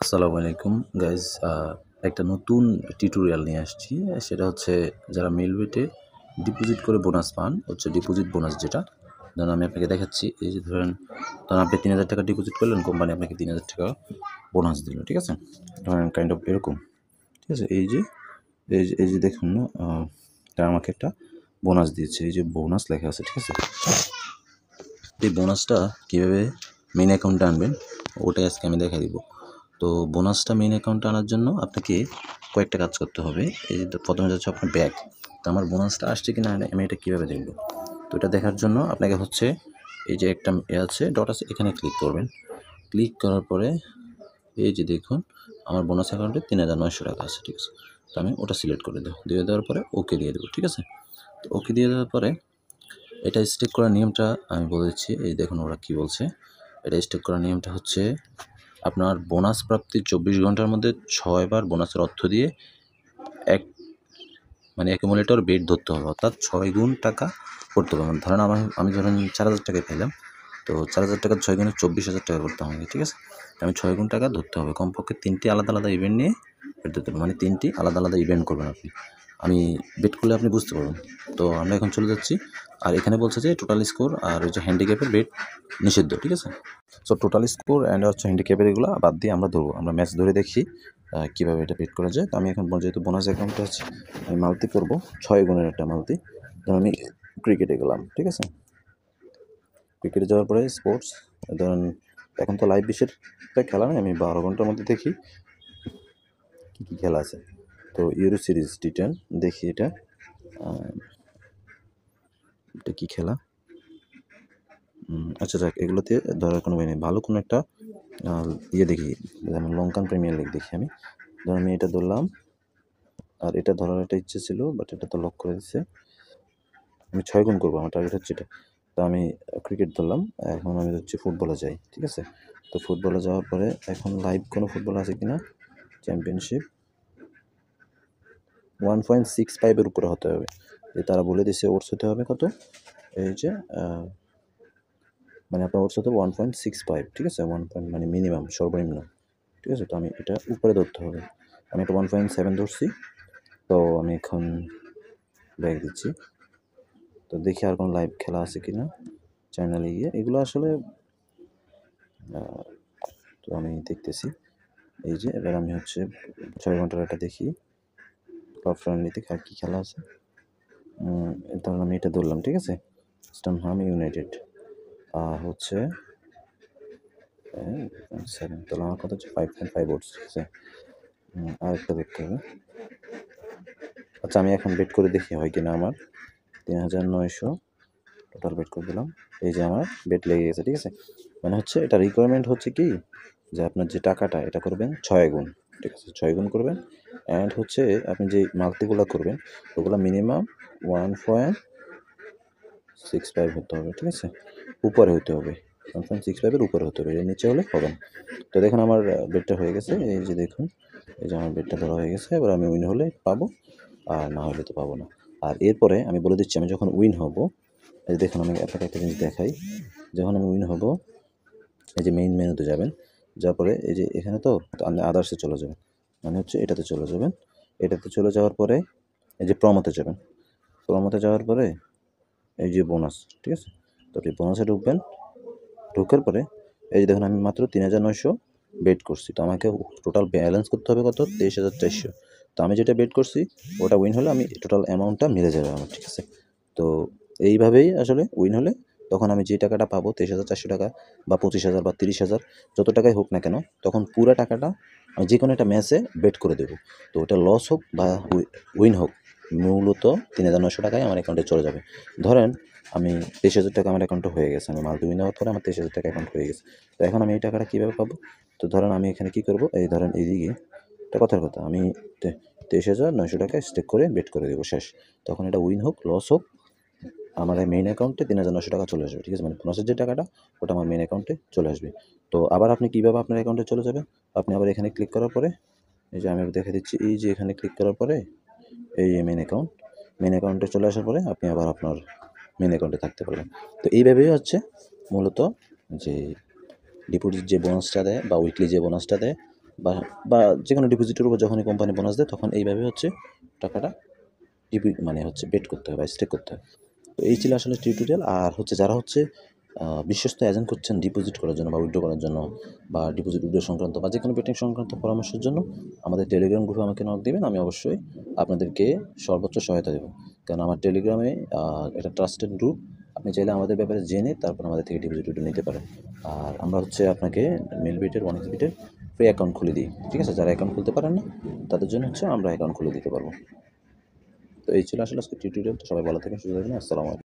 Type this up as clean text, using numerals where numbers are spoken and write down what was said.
আসসালামু আলাইকুম গাইজ। একটা নতুন টিউটোরিয়াল নিয়ে আসছি। সেটা হচ্ছে যারা মেলওয়েতে ডিপোজিট করে বোনাস পান, হচ্ছে ডিপোজিট বোনাস যেটা ধরুন আমি আপনাকে দেখাচ্ছি। এই যে ধরেন আপনি ৩,০০০ টাকা ডিপোজিট করলেন, কোম্পানি আপনাকে ৩,০০০ টাকা বোনাস দিল, ঠিক আছে? ধরেন কাইন্ড অফ এরকম, ঠিক আছে? এই যে দেখুন না, তারা আমাকে একটা বোনাস দিয়েছে, এই যে বোনাস লেখা আছে, ঠিক আছে? এই বোনাসটা কীভাবে মেইন অ্যাকাউন্টে আনবেন ওটাই আজকে আমি দেখাই দিব। তো বোনাসটা মেইন অ্যাকাউন্টে আনার জন্য আপনাকে কয়েকটা কাজ করতে হবে। এই যে প্রথমে যাচ্ছে আপনার ব্যাক। তো আমার বোনাসটা আসছে কি না আমি এটা কীভাবে দেখব? তো এটা দেখার জন্য আপনাকে হচ্ছে এই যে একটা আছে, ডট আছে, এখানে ক্লিক করবেন। ক্লিক করার পরে এই যে দেখুন আমার বোনাস অ্যাকাউন্টে ৩,৯০০ টাকা আছে, ঠিক আছে? তো আমি ওটা সিলেক্ট করে দেবো, দিয়ে দেওয়ার পরে ওকে দিয়ে দেবো, ঠিক আছে? তো ওকে দিয়ে দেওয়ার পরে এটা স্টেক করার নিয়মটা আমি বলে দিচ্ছি। এই দেখুন ওরা কী বলছে। এটা স্টেক করার নিয়মটা হচ্ছে আপনার বোনাস প্রাপ্তির ২৪ ঘন্টার মধ্যে ৬ বার বোনাসের অর্থ দিয়ে এক অ্যাকুমুলেটর বেট ধরতে হবে, অর্থাৎ ৬ গুণ টাকা করতে হবে। ধরেন আমি ধরেন ৪,০০০ টাকায় পেলাম, তো ৪,০০০ টাকা ৬ গুণে ২৪,০০০ টাকা করতে হবে, ঠিক আছে? আমি ৬ গুণ টাকা ধরতে হবে, কমপক্ষে ৩টি আলাদা আলাদা ইভেন্ট নিয়ে বেট ধরতে হবে, ৩টি আলাদা আলাদা ইভেন্ট করবেন আপনি। আমি বেট করলে আপনি বুঝতে পারবেন। তো আমরা এখন চলে যাচ্ছি। আর এখানে বলছে যে টোটাল স্কোর আর ওই যে হ্যান্ডিক্যাপের বেট নিষিদ্ধ, ঠিক আছে? সো টোটাল স্কোর অ্যান্ড হচ্ছে হ্যান্ডিক্যাপের এগুলো বাদ দিয়ে আমরা ধরবো, আমরা ম্যাচ ধরে দেখি কীভাবে এটা বেট করা যায়। তো আমি এখন যেহেতু বোনাস অ্যাকাউন্টে আছে, আমি মাল্টি করবো ৬ গুণের একটা মাল্টি। ধরুন আমি ক্রিকেটে গেলাম, ঠিক আছে? ক্রিকেটে যাওয়ার পরে স্পোর্টস, ধরুন এখন তো লাইভ বিশ্বের খেলা নেই, আমি ১২ ঘন্টার মধ্যে দেখি কী কী খেলা আছে। তো ইউরো সিরিজ T10 দেখি, এটা কী খেলা? আচ্ছা যাক, এগুলোতে ধরার কোনো নেই। ভালো কোনো একটা দেখি, যেমন লঙ্কান প্রিমিয়ার লিগ দেখি আমি। ধরুন আমি এটা ধরলাম, আর এটা ধরার একটা ইচ্ছে ছিল, বাট এটা তো লক করে দিচ্ছে। আমি ৬ গুণ করবো, আমার টার্গেট হচ্ছে এটা। তো আমি ক্রিকেট ধরলাম, এখন আমি হচ্ছে ফুটবলে যাই, ঠিক আছে? তো ফুটবলে যাওয়ার পরে এখন লাইভ কোনো ফুটবল আছে কি না, চ্যাম্পিয়নশিপ 1.65 উপরে হতে হবে। তারা বলে দিছে ওটস হতে হবে কত, এই যে আপনার ওটস হতে হবে 1.65, ঠিক আছে? 1 মিনিমাম, সর্বনিম্ন, ঠিক আছে? তো আমি এটা উপরে ধরতে হবে। আমি এটা 1.7 ধরছি। তো আমি এখন ব্যাক দিচ্ছি। তো দেখি আর কোনো লাইভ খেলা আছে কি না চ্যানেলে গিয়ে। এগুলো আসলে তো আমি দেখতেছি। এই যে এবার আমি হচ্ছে ৬ ঘন্টার একটা দেখি ক্লাব ফ্রেন্ডলিতে কী খেলা আছে। ধরুন আমি এটা ধরলাম, ঠিক আছে? স্টানহাম ইউনাইটেড হচ্ছে 7, তাহলে আমার কথা হচ্ছে 5.5 ওটস, ঠিক আছে? আরেকটা দেখতে হবে। আচ্ছা আমি এখন বেট করে দেখি হয় কি না। আমার ৩,৯০০ টোটাল বেট করে দিলাম। এই যে আমার বেট লেগে গেছে, ঠিক আছে? মানে হচ্ছে এটা রিকোয়ারমেন্ট হচ্ছে কি, যে আপনার যে টাকাটা এটা করবেন ৬ গুণ, ঠিক আছে? ৬ গুণ করবেন, অ্যান্ড হচ্ছে আপনি যে মাল্টিগুলো করবেন ওগুলো মিনিমাম 1.65 হতে হবে, ঠিক আছে? উপরে হতে হবে, 1.65-এর উপরে হতে হবে, এর নিচে হলে হবে না। তো দেখুন আমার বেটটা হয়ে গেছে। এই যে দেখুন, এই যে আমার বেটটা ধরা হয়ে গেছে। এবার আমি উইন হলে পাবো, আর না হলে তো পাবো না। আর এরপরে আমি বলে দিচ্ছি, আমি যখন উইন হব, এই দেখুন আমি আপনাকে একটা জিনিস দেখাই। যখন আমি উইন হব, এই যে মেইন মেনুতে যাবেন, যাওয়ার পরে এই যে এখানে তো আপনি আদার্সে চলে যাবেন, মানে হচ্ছে এটাতে চলে যাবেন। এটাতে চলে যাওয়ার পরে এই যে প্রমোতে যাবেন। প্রমোতে যাওয়ার পরে এই যে বোনাস, ঠিক আছে? তো আপনি বোনাসে ঢুকবেন। ঢোকার পরে এই যে দেখুন আমি মাত্র ৩,৯০০ বেট করছি। তো আমাকে টোটাল ব্যালেন্স করতে হবে কত, ২৩,৪০০। তো আমি যেটা বেট করছি ওটা উইন হলে আমি টোটাল অ্যামাউন্টটা মিলে যাবে আমার, ঠিক আছে? তো এইভাবেই আসলে উইন হলে তখন আমি যে টাকাটা পাবো ২৩,৪০০ টাকা বা ২৫,০০০ বা ৩০,০০০, যত টাকাই হোক না কেন, তখন পুরো টাকাটা আমি যে কোনো একটা ম্যাচে বেট করে দেবো। তো ওটা লস হোক বা উইন হোক, মূলত ৩,৯০০ টাকায় আমার অ্যাকাউন্টে চলে যাবে। ধরেন আমি ২৩,০০০ টাকা আমার অ্যাকাউন্টে হয়ে গেছে, আমি মাল্টি উইন হওয়ার পরে আমার ২৩,০০০ টাকা অ্যাকাউন্ট হয়ে গেছে। তো এখন আমি এই টাকাটা কীভাবে পাবো? তো ধরেন আমি এখানে কী করবো, এই ধরেন এইদিকে একটা কথার কথা, আমি ২৩,৯০০ টাকা স্টেক করে বেট করে দেবো, শেষ। তখন এটা উইন হোক লস হোক, আমার মেইন অ্যাকাউন্টে ৩,৯০০ টাকা চলে আসবে, ঠিক আছে? মানে বোনাসের যে টাকাটা ওটা আমার মেইন অ্যাকাউন্টে চলে আসবে। তো আবার আপনি কীভাবে আপনার অ্যাকাউন্টে চলে যাবে? আপনি আবার এখানে ক্লিক করার পরে, এই যে আমি দেখে দিচ্ছি, এই যে এখানে ক্লিক করার পরে এই মেইন অ্যাকাউন্টে চলে আসার পরে আপনি আবার আপনার মেইন অ্যাকাউন্টে থাকতে পারবেন। তো এইভাবেই হচ্ছে মূলত যে ডিপোজিট যে বোনাসটা দেয় বা উইকলি যে বোনাসটা দেয় বা বা যে কোনো ডিপোজিটের উপর যখনই কোম্পানি বোনাস দেয় তখন এইভাবে হচ্ছে টাকাটা মানে হচ্ছে বেট করতে হয় বা স্টেক করতে হয়। তো এই ছিল আসলে টিউটোরিয়াল। আর হচ্ছে যারা হচ্ছে বিশ্বস্ত এজেন্ট করছেন ডিপোজিট করার জন্য বা উইথড্র করার জন্য বা ডিপোজিট উইথড্র সংক্রান্ত বা যে কোনো বেটিং সংক্রান্ত পরামর্শের জন্য আমাদের টেলিগ্রাম গ্রুপে আমাকে নক দিবেন। আমি অবশ্যই আপনাদেরকে সর্বোচ্চ সহায়তা দেবো। কারণ আমার টেলিগ্রামে এটা ট্রাস্টেড গ্রুপ। আপনি চাইলে আমাদের ব্যাপারে জেনে তারপর আমাদের থেকে ডিপোজিট উইথড্র নিতে পারেন। আর আমরা হচ্ছে আপনাকে মেলবিটের ওয়ানেক্সবিটের ফ্রি অ্যাকাউন্ট খুলে দিই। ঠিক আছে? যারা অ্যাকাউন্ট খুলতে পারেন না তাদের জন্য হচ্ছে আমরা অ্যাকাউন্ট খুলে দিতে পারবো। তো এই ছিল আসলে আজকে টিউটোরিয়াল। তো সবাই ভালো থাকেন, সুস্থ থাকেন। আসসালামু আলাইকুম।